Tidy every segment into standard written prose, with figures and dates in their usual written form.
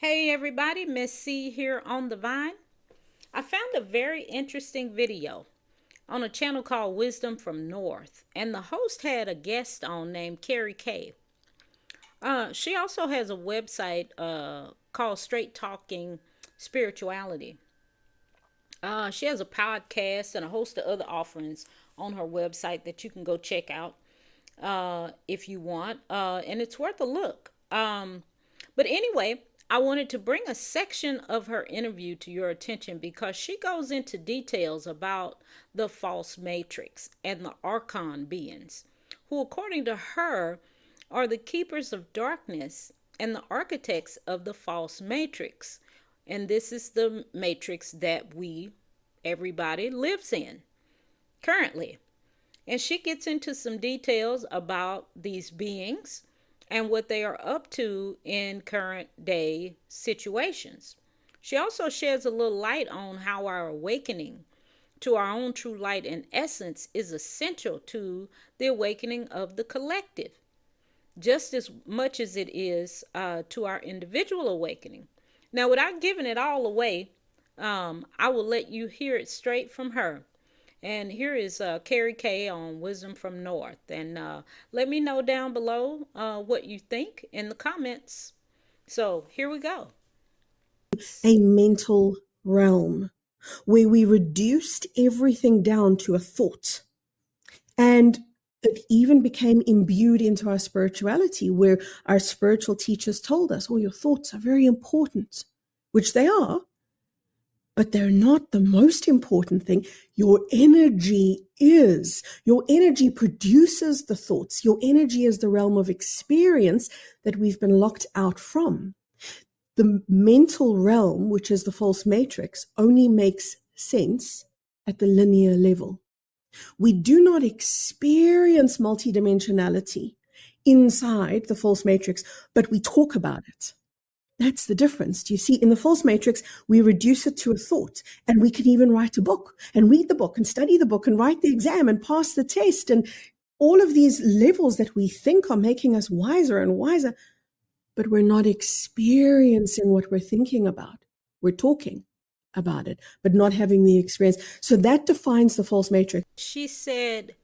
Hey everybody, Miss C here on the Vine. I found a very interesting video on a channel called Wisdom from North, and the host had a guest on named Carrie Kay. She also has a website called Straight Talking Spirituality. She has a podcast and a host of other offerings on her website that you can go check out if you want, and it's worth a look. But anyway, I wanted to bring a section of her interview to your attention because she goes into details about the false matrix and the Archon beings, who, according to her, are the keepers of darkness and the architects of the false matrix. And this is the matrix that everybody lives in currently. And she gets into some details about these beings and what they are up to in current day situations. She also sheds a little light on how our awakening to our own true light and essence is essential to the awakening of the collective, just as much as it is to our individual awakening. Now, without giving it all away, I will let you hear it straight from her. And here is Carrie Kay on Wisdom from North. And let me know down below what you think in the comments. So here we go. A mental realm where we reduced everything down to a thought. And it even became imbued into our spirituality, where our spiritual teachers told us, oh, your thoughts are very important, which they are, but they're not the most important thing. Your energy is. Your energy produces the thoughts. Your energy is the realm of experience that we've been locked out from. The mental realm, which is the false matrix, only makes sense at the linear level. We do not experience multidimensionality inside the false matrix, but we talk about it. That's the difference. Do you see? In the false matrix, we reduce it to a thought, and we can even write a book and read the book and study the book and write the exam and pass the test. And all of these levels that we think are making us wiser and wiser, but we're not experiencing what we're thinking about. We're talking about it, but not having the experience. So that defines the false matrix. She said,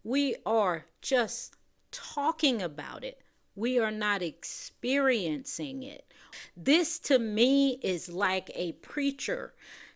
we are just talking about it. We are not experiencing it. This to me is like a preacher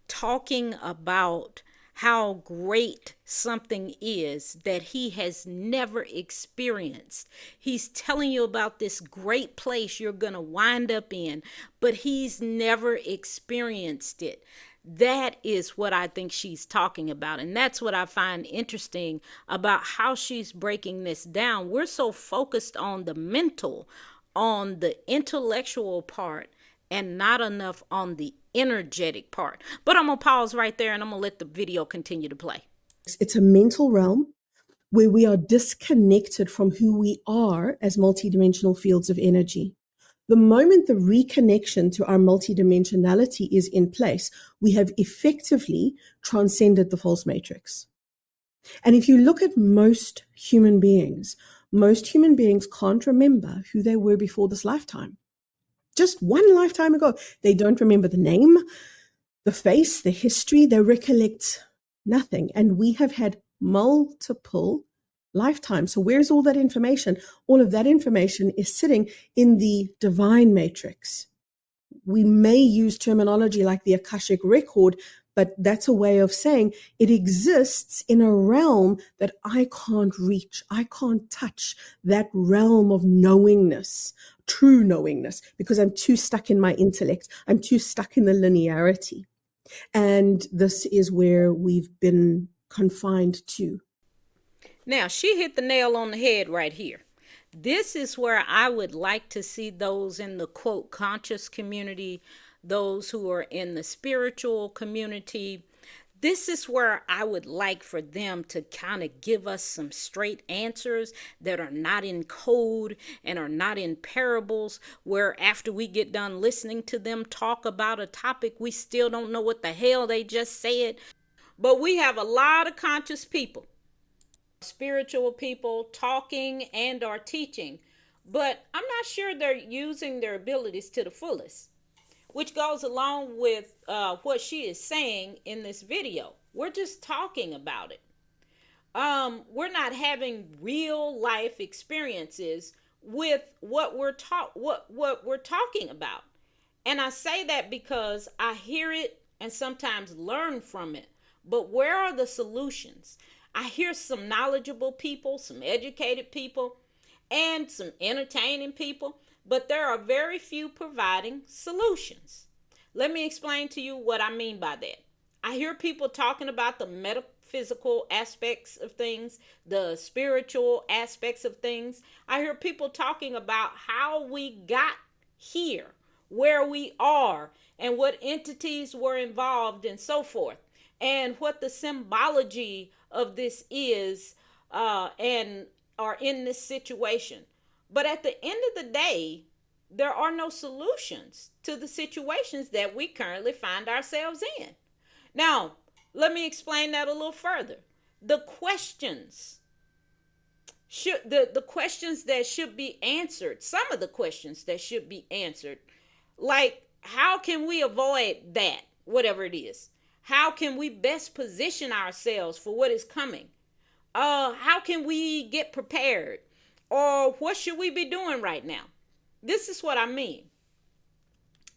talking about how great something is that he has never experienced. He's telling you about this great place you're going to wind up in, but he's never experienced it. That is what I think she's talking about. And that's what I find interesting about how she's breaking this down. We're so focused on the mental, on the intellectual part, and not enough on the energetic part. But I'm going to pause right there and I'm going to let the video continue to play. It's a mental realm where we are disconnected from who we are as multidimensional fields of energy. The moment the reconnection to our multidimensionality is in place, we have effectively transcended the false matrix. And if you look at most human beings can't remember who they were before this lifetime. Just one lifetime ago. They don't remember the name, the face, the history. They recollect nothing. And we have had multiple lifetimes. So where's all that information? All of that information is sitting in the divine matrix. We may use terminology like the Akashic record, but that's a way of saying it exists in a realm that I can't reach. I can't touch that realm of knowingness, true knowingness, because I'm too stuck in my intellect. I'm too stuck in the linearity. And this is where we've been confined to. Now, she hit the nail on the head right here. This is where I would like to see those in the quote conscious community, those who are in the spiritual community. This is where I would like for them to kind of give us some straight answers that are not in code and are not in parables, where after we get done listening to them talk about a topic, we still don't know what the hell they just said. But we have a lot of conscious people, spiritual people talking and are teaching, but I'm not sure they're using their abilities to the fullest. which goes along with what she is saying in this video. We're just talking about it. We're not having real life experiences with what we're talking about. And I say that because I hear it and sometimes learn from it. But where are the solutions? I hear some knowledgeable people, some educated people, and some entertaining people, but there are very few providing solutions. Let me explain to you what I mean by that. I hear people talking about the metaphysical aspects of things, the spiritual aspects of things. I hear people talking about how we got here, where we are, and what entities were involved, and so forth, and what the symbology of this is, and are in this situation. But at the end of the day, there are no solutions to the situations that we currently find ourselves in. Now, let me explain that a little further. The questions the questions that should be answered, some of the questions that should be answered, like how can we avoid that, whatever it is? How can we best position ourselves for what is coming? How can we get prepared? Or what should we be doing right now? This is what I mean.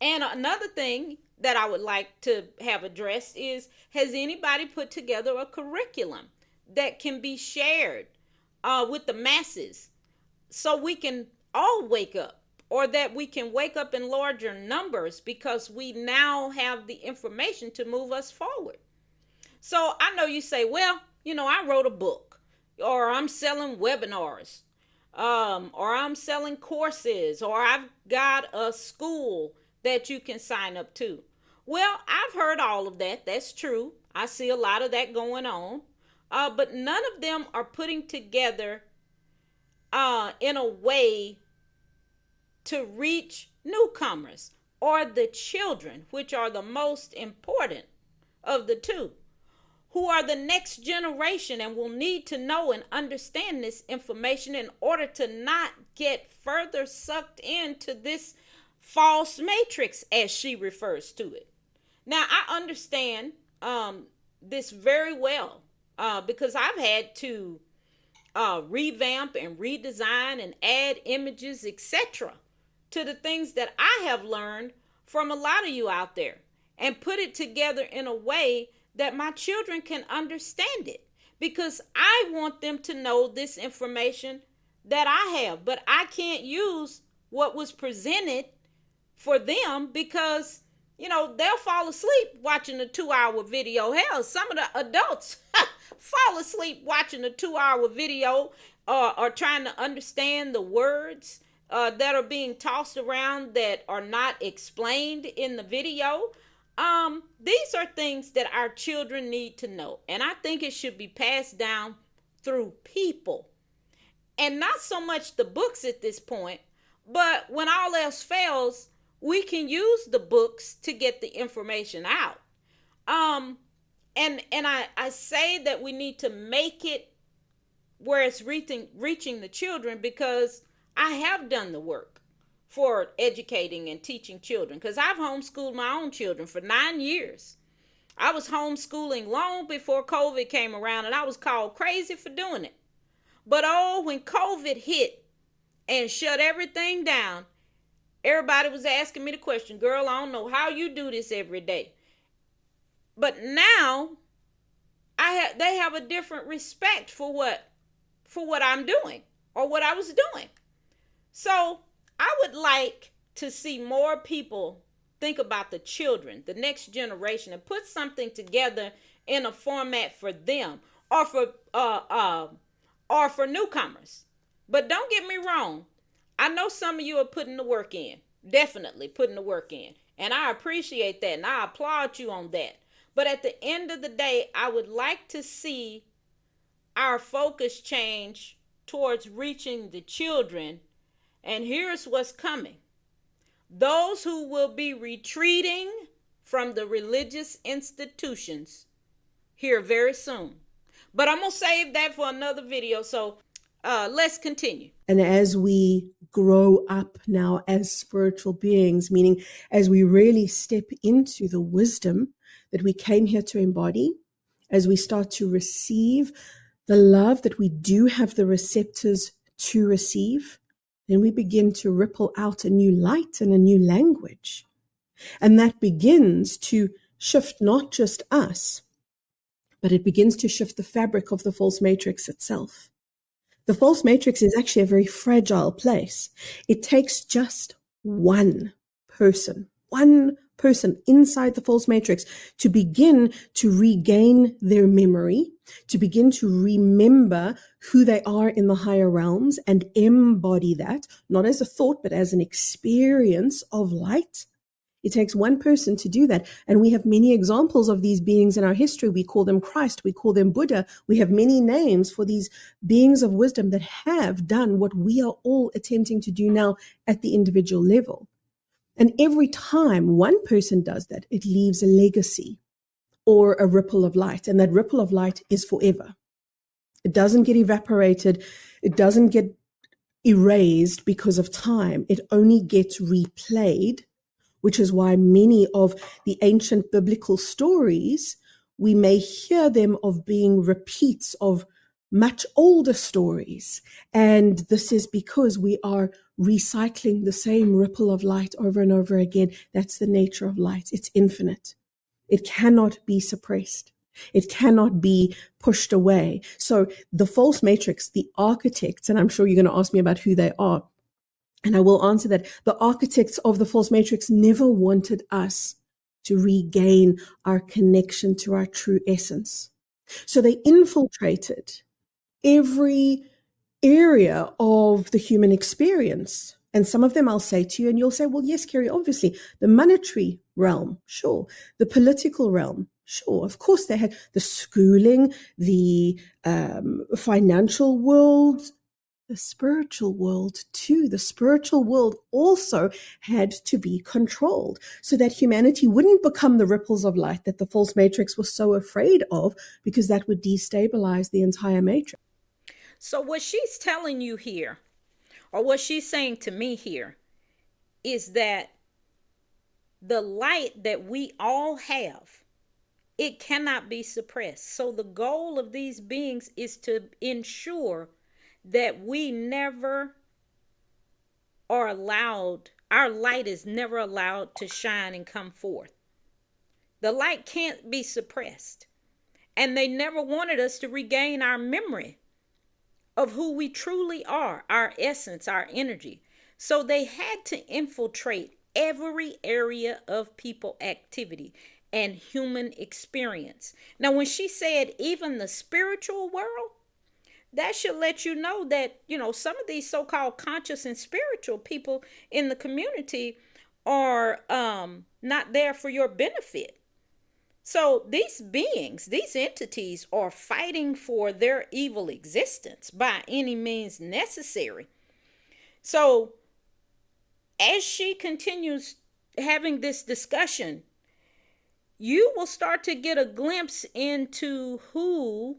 And another thing that I would like to have addressed is, has anybody put together a curriculum that can be shared with the masses so we can all wake up, or that we can wake up in larger numbers because we now have the information to move us forward? So I know you say, well, I wrote a book, or I'm selling webinars, or I'm selling courses, or I've got a school that you can sign up to. Well, I've heard all of that. That's true. I see a lot of that going on. But none of them are putting together in a way to reach newcomers or the children, which are the most important of the two, who are the next generation and will need to know and understand this information in order to not get further sucked into this false matrix, as she refers to it. Now, I understand this very well because I've had to revamp and redesign and add images, etc., to the things that I have learned from a lot of you out there, and put it together in a way that my children can understand it, because I want them to know this information that I have, but I can't use what was presented for them because they'll fall asleep watching a 2-hour video. Hell, some of the adults fall asleep watching a 2-hour video, or trying to understand the words that are being tossed around that are not explained in the video. These are things that our children need to know, and I think it should be passed down through people, and not so much the books at this point. But when all else fails, we can use the books to get the information out. And I say that we need to make it where it's reaching the children, because I have done the work for educating and teaching children, because I've homeschooled my own children for 9 years. I was homeschooling long before COVID came around, and I was called crazy for doing it. But when COVID hit and shut everything down, everybody was asking me the question, girl, I don't know how you do this every day. But now they have a different respect for what I'm doing, or what I was doing. So I would like to see more people think about the children, the next generation, and put something together in a format for them, or for newcomers. But don't get me wrong, I know some of you are putting the work in, definitely putting the work in, and I appreciate that, and I applaud you on that. But at the end of the day, I would like to see our focus change towards reaching the children. And here's what's coming: those who will be retreating from the religious institutions here very soon. But I'm going to save that for another video. So Let's continue. And as we grow up now as spiritual beings, meaning as we really step into the wisdom that we came here to embody, as we start to receive the love that we do have the receptors to receive, then we begin to ripple out a new light and a new language. And that begins to shift not just us, but it begins to shift the fabric of the false matrix itself. The false matrix is actually a very fragile place. It takes just one person inside the false matrix to begin to regain their memory, to begin to remember who they are in the higher realms and embody that, not as a thought, but as an experience of light. It takes one person to do that. And we have many examples of these beings in our history. We call them Christ. We call them Buddha. We have many names for these beings of wisdom that have done what we are all attempting to do now at the individual level. And every time one person does that, it leaves a legacy or a ripple of light. And that ripple of light is forever. It doesn't get evaporated. It doesn't get erased because of time. It only gets replayed, which is why many of the ancient biblical stories, we may hear them of being repeats of much older stories. And this is because we are recycling the same ripple of light over and over again. That's the nature of light. It's infinite. It cannot be suppressed. It cannot be pushed away. So the false matrix, the architects, and I'm sure you're going to ask me about who they are, and I will answer that. The architects of the false matrix never wanted us to regain our connection to our true essence. So they infiltrated every area of the human experience. And some of them I'll say to you, and you'll say, well, yes, Carrie, obviously. The monetary realm, sure. The political realm, sure. Of course, they had the schooling, the financial world, the spiritual world too. The spiritual world also had to be controlled so that humanity wouldn't become the ripples of light that the false matrix was so afraid of, because that would destabilize the entire matrix. So, what she's telling you here, or what she's saying to me here, is that the light that we all have, it cannot be suppressed. So, the goal of these beings is to ensure that we never are allowed, our light is never allowed to shine and come forth. The light can't be suppressed. And they never wanted us to regain our memory of who we truly are, our essence, our energy. So they had to infiltrate every area of people activity and human experience. Now, when she said even the spiritual world, that should let you know that, some of these so-called conscious and spiritual people in the community are not there for your benefit. So these beings, these entities are fighting for their evil existence by any means necessary. So as she continues having this discussion, you will start to get a glimpse into who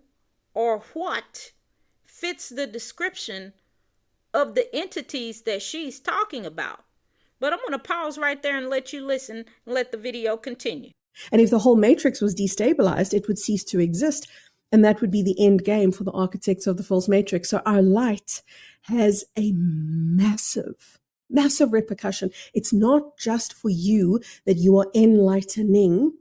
or what fits the description of the entities that she's talking about. But I'm going to pause right there and let you listen and let the video continue. And if the whole matrix was destabilized, it would cease to exist. And that would be the end game for the architects of the false matrix. So our light has a massive, massive repercussion. It's not just for you that you are enlightening.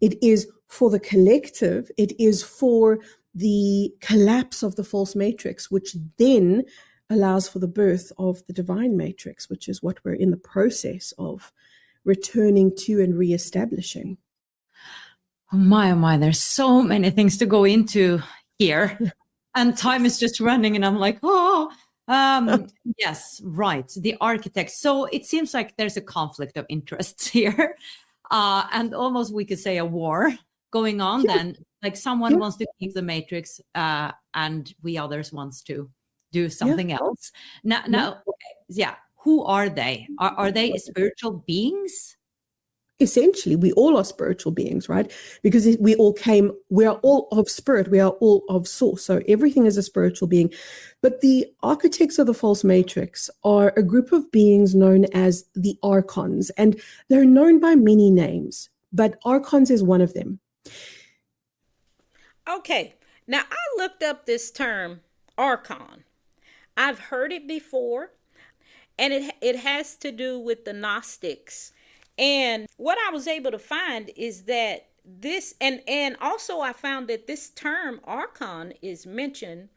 It is for the collective. It is for the collapse of the false matrix, which then allows for the birth of the divine matrix, which is what we're in the process of returning to and reestablishing. Oh my, there's so many things to go into here. And time is just running and I'm like, yes, right. The architect. So it seems like there's a conflict of interests here. And almost we could say a war going on then. Like someone wants to keep the matrix and we others wants to do something else. Now, who are they? Are they spiritual beings? essentially, we all are spiritual beings, right? Because we are all of spirit, we are all of source. So everything is a spiritual being. But the architects of the false matrix are a group of beings known as the Archons, and they're known by many names, but Archons is one of them. Okay, now I looked up this term, Archon. I've heard it before, and it has to do with the Gnostics. And what I was able to find is that this, and also I found that this term Archon is mentioned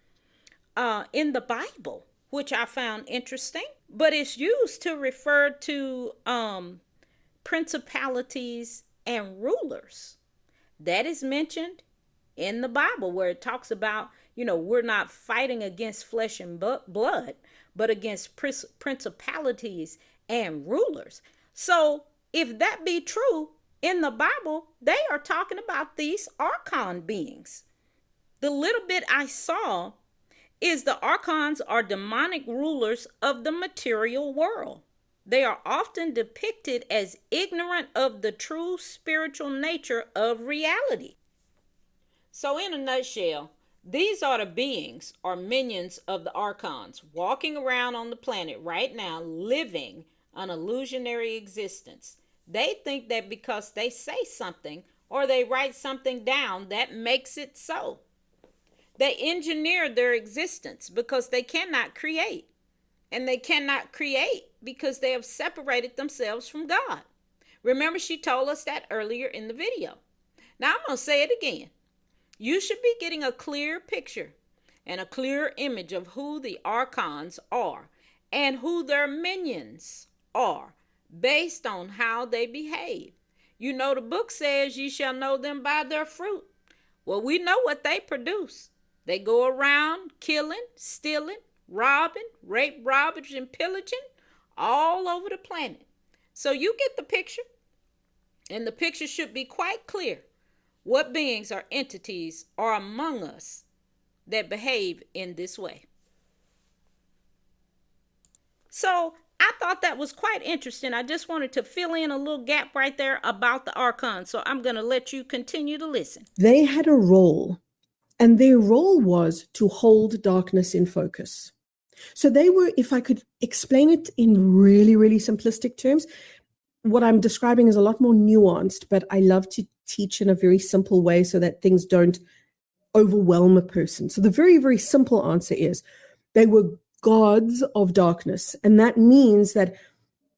in the Bible, which I found interesting. But it's used to refer to principalities and rulers. That is mentioned in the Bible, where it talks about, we're not fighting against flesh and blood, but against principalities and rulers. So if that be true, in the Bible, they are talking about these Archon beings. The little bit I saw is the Archons are demonic rulers of the material world. They are often depicted as ignorant of the true spiritual nature of reality. So in a nutshell, these are the beings or minions of the Archons walking around on the planet right now, living an illusionary existence. They think that because they say something or they write something down, that makes it so. They engineer their existence because they cannot create. And they cannot create because they have separated themselves from God. Remember, she told us that earlier in the video. Now I'm going to say it again. You should be getting a clear picture and a clear image of who the Archons are and who their minions are based on how they behave. The book says ye shall know them by their fruit. Well, we know what they produce. They go around killing, stealing, robbing, rape, ravaging, and pillaging all over the planet. So you get the picture, and the picture should be quite clear. What beings or entities are among us that behave in this way? So I thought that was quite interesting. I just wanted to fill in a little gap right there about the Archons. So I'm going to let you continue to listen. They had a role, and their role was to hold darkness in focus. So they were, if I could explain it in really, really simplistic terms, what I'm describing is a lot more nuanced, but I love to teach in a very simple way so that things don't overwhelm a person. So the very, very simple answer is they were gods of darkness. And that means that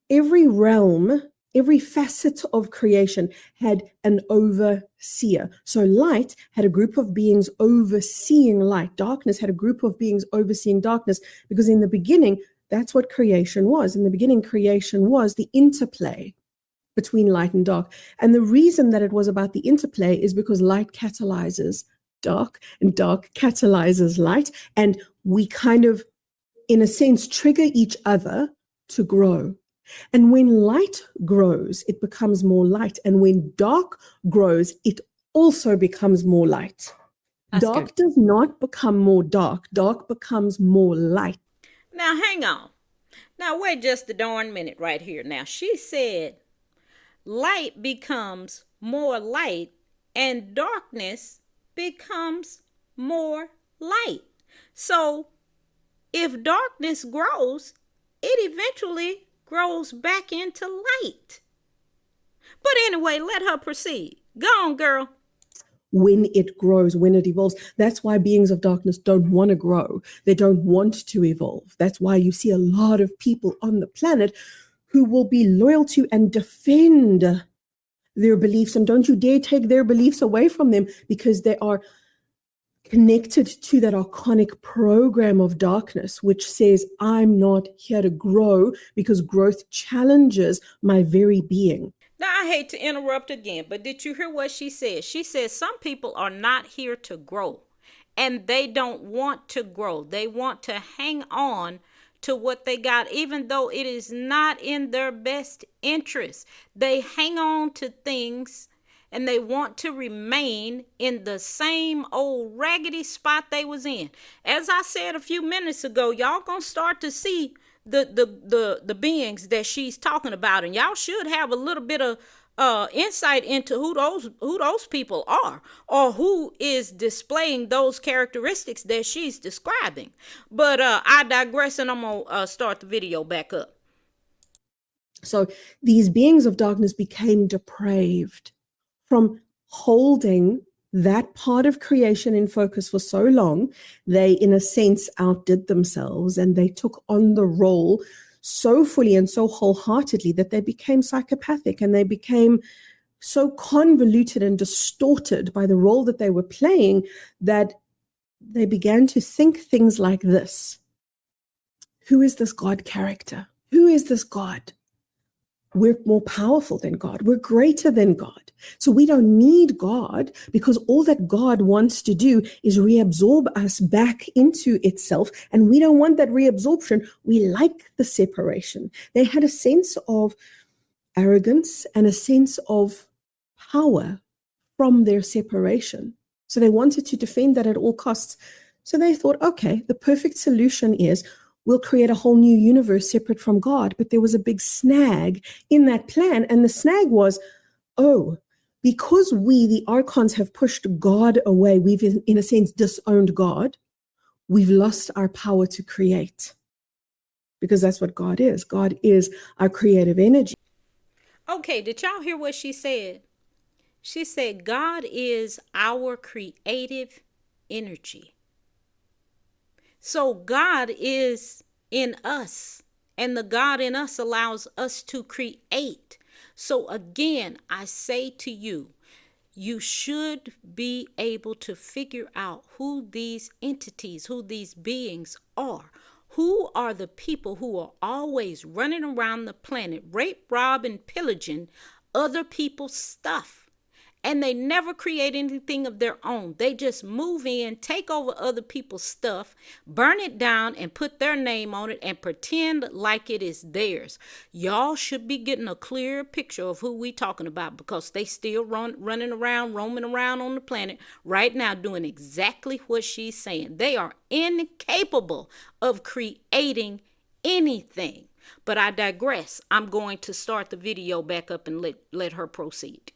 every realm, every facet of creation had an overseer. So light had a group of beings overseeing light. Darkness had a group of beings overseeing darkness, because in the beginning, that's what creation was. In the beginning, creation was the interplay between light and dark. And the reason that it was about the interplay is because light catalyzes dark and dark catalyzes light. And we kind of, in a sense, trigger each other to grow. And when light grows, it becomes more light. And when dark grows, it also becomes more light. That's dark good. Does not become more dark. Dark becomes more light. Now, hang on. Now, wait just a darn minute right here. Now, she said light becomes more light and darkness becomes more light. So if darkness grows, it eventually grows back into light. But anyway, let her proceed. Go on, girl. When it grows, when it evolves. That's why beings of darkness don't want to grow. They don't want to evolve. That's why you see a lot of people on the planet who will be loyal to and defend their beliefs. And don't you dare take their beliefs away from them, because they are connected to that archonic program of darkness, which says, I'm not here to grow, because growth challenges my very being. Now, I hate to interrupt again, but did you hear what she said? She says some people are not here to grow, and they don't want to grow. They want to hang on to what they got, even though it is not in their best interest. They hang on to things and they want to remain in the same old raggedy spot they was in. As I said a few minutes ago, y'all gonna start to see the beings that she's talking about, and y'all should have a little bit of insight into who those people are, or who is displaying those characteristics that she's describing. But I digress, and I'm gonna start the video back up. So these beings of darkness became depraved from holding that part of creation in focus for so long. They, in a sense, outdid themselves, and they took on the role so fully and so wholeheartedly that they became psychopathic, and they became so convoluted and distorted by the role that they were playing that they began to think things like this: who is this God character? Who is this God? We're more powerful than God. We're greater than God. So we don't need God, because all that God wants to do is reabsorb us back into itself. And we don't want that reabsorption. We like the separation. They had a sense of arrogance and a sense of power from their separation. So they wanted to defend that at all costs. So they thought, okay, the perfect solution is we'll create a whole new universe separate from God. But there was a big snag in that plan. And the snag was, oh, because we, the Archons, have pushed God away, we've, in a sense, disowned God. We've lost our power to create. Because that's what God is. God is our creative energy. Okay, did y'all hear what she said? She said, God is our creative energy. So God is in us, and the God in us allows us to create. So again, I say to you, you should be able to figure out who these entities, who these beings are. Who are the people who are always running around the planet, rape, rob, and pillaging other people's stuff? And they never create anything of their own. They just move in, take over other people's stuff, burn it down, and put their name on it and pretend like it is theirs. Y'all should be getting a clear picture of who we talking about, because they still running around, roaming around on the planet right now doing exactly what she's saying. They are incapable of creating anything. But I digress. I'm going to start the video back up and let her proceed.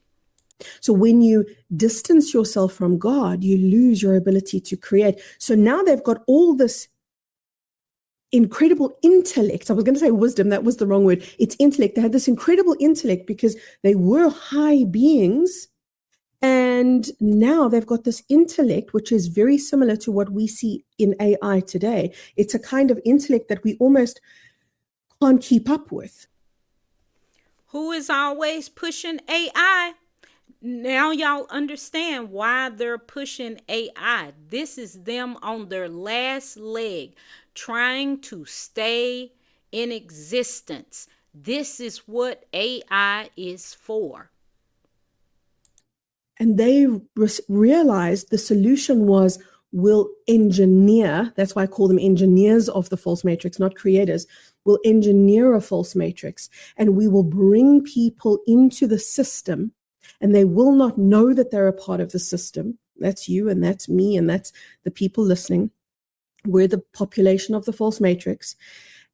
So when you distance yourself from God, you lose your ability to create. So now they've got all this incredible intellect. I was going to say wisdom. That was the wrong word. It's intellect. They had this incredible intellect because they were high beings. And now they've got this intellect, which is very similar to what we see in AI today. It's a kind of intellect that we almost can't keep up with. Who is always pushing AI? Now y'all understand why they're pushing AI. This is them on their last leg, trying to stay in existence. This is what AI is for. And they realized the solution was, we'll engineer, that's why I call them engineers of the false matrix, not creators. We'll engineer a false matrix, and we will bring people into the system, and they will not know that they're a part of the system. That's you, and that's me, and that's the people listening. We're the population of the false matrix,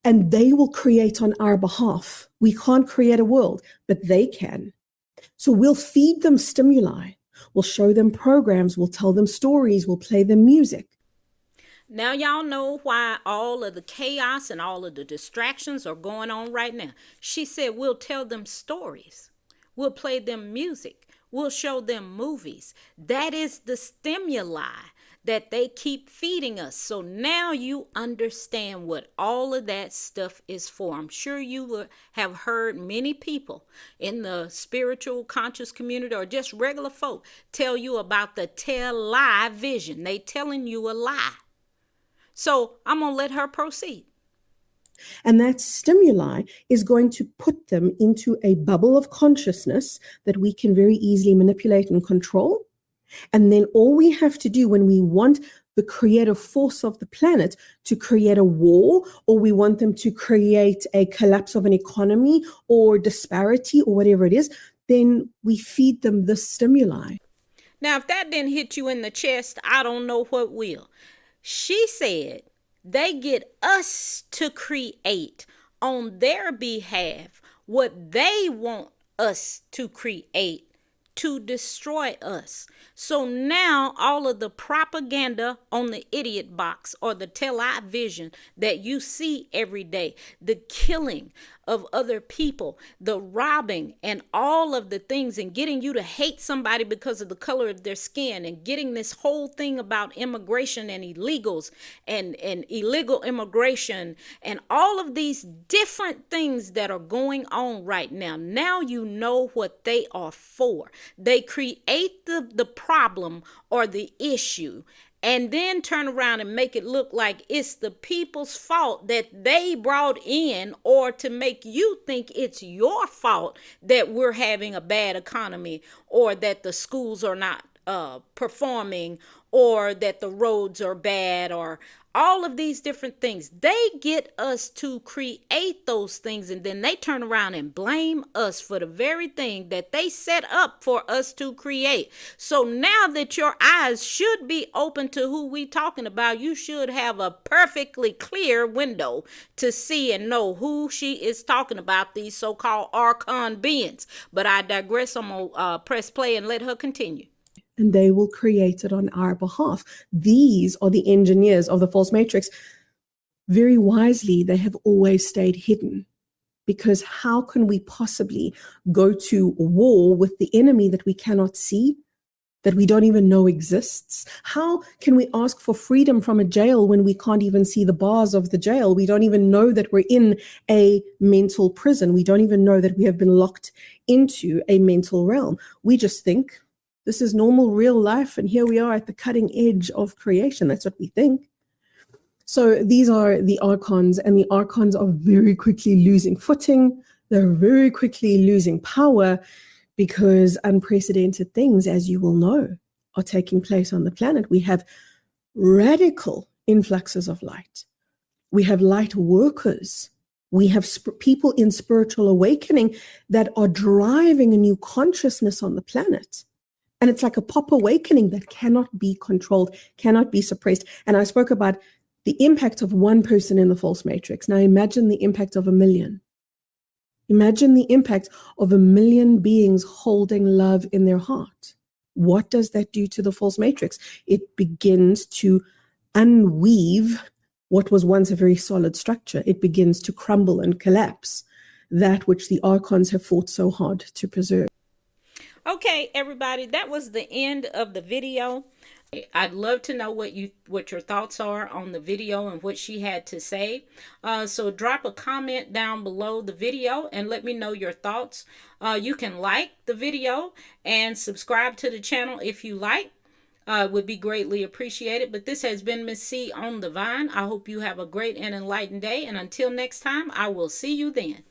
and they will create on our behalf. We can't create a world, but they can. So we'll feed them stimuli. We'll show them programs. We'll tell them stories. We'll play them music. Now y'all know why all of the chaos and all of the distractions are going on right now. She said we'll tell them stories. We'll play them music. We'll show them movies. That is the stimuli that they keep feeding us. So now you understand what all of that stuff is for. I'm sure you have heard many people in the spiritual conscious community or just regular folk tell you about the tell-lie vision. They telling you a lie. So I'm going to let her proceed. And that stimuli is going to put them into a bubble of consciousness that we can very easily manipulate and control. And then all we have to do when we want the creative force of the planet to create a war, or we want them to create a collapse of an economy or disparity or whatever it is, then we feed them the stimuli. Now, if that didn't hit you in the chest, I don't know what will. She said they get us to create on their behalf what they want us to create to destroy us. So now all of the propaganda on the idiot box or the television that you see every day, the killing of other people, the robbing, and all of the things, and getting you to hate somebody because of the color of their skin, and getting this whole thing about immigration and illegals and illegal immigration, and all of these different things that are going on right now. Now you know what they are for. They create the problem or the issue, and then turn around and make it look like it's the people's fault that they brought in, or to make you think it's your fault that we're having a bad economy, or that the schools are not performing, or that the roads are bad, or all of these different things. They get us to create those things, and then they turn around and blame us for the very thing that they set up for us to create. So now that your eyes should be open to who we talking about, you should have a perfectly clear window to see and know who she is talking about, these so-called Archon beings. But I digress. I'm gonna press play and let her continue. And they will create it on our behalf. These are the engineers of the false matrix. Very wisely, they have always stayed hidden, because how can we possibly go to war with the enemy that we cannot see, that we don't even know exists? How can we ask for freedom from a jail when we can't even see the bars of the jail? We don't even know that we're in a mental prison. We don't even know that we have been locked into a mental realm. We just think this is normal real life, and here we are at the cutting edge of creation. That's what we think. So these are the Archons, and the Archons are very quickly losing footing. They're very quickly losing power, because unprecedented things, as you will know, are taking place on the planet. We have radical influxes of light. We have light workers. We have people in spiritual awakening that are driving a new consciousness on the planet. And it's like a pop awakening that cannot be controlled, cannot be suppressed. And I spoke about the impact of one person in the false matrix. Now imagine the impact of 1,000,000. Imagine the impact of 1,000,000 beings holding love in their heart. What does that do to the false matrix? It begins to unweave what was once a very solid structure. It begins to crumble and collapse that which the Archons have fought so hard to preserve. Okay, everybody, that was the end of the video. I'd love to know what your thoughts are on the video and what she had to say. So drop a comment down below the video and let me know your thoughts. You can like the video and subscribe to the channel if you like. Would be greatly appreciated. But this has been Miss C on the Vine. I hope you have a great and enlightened day. And until next time, I will see you then.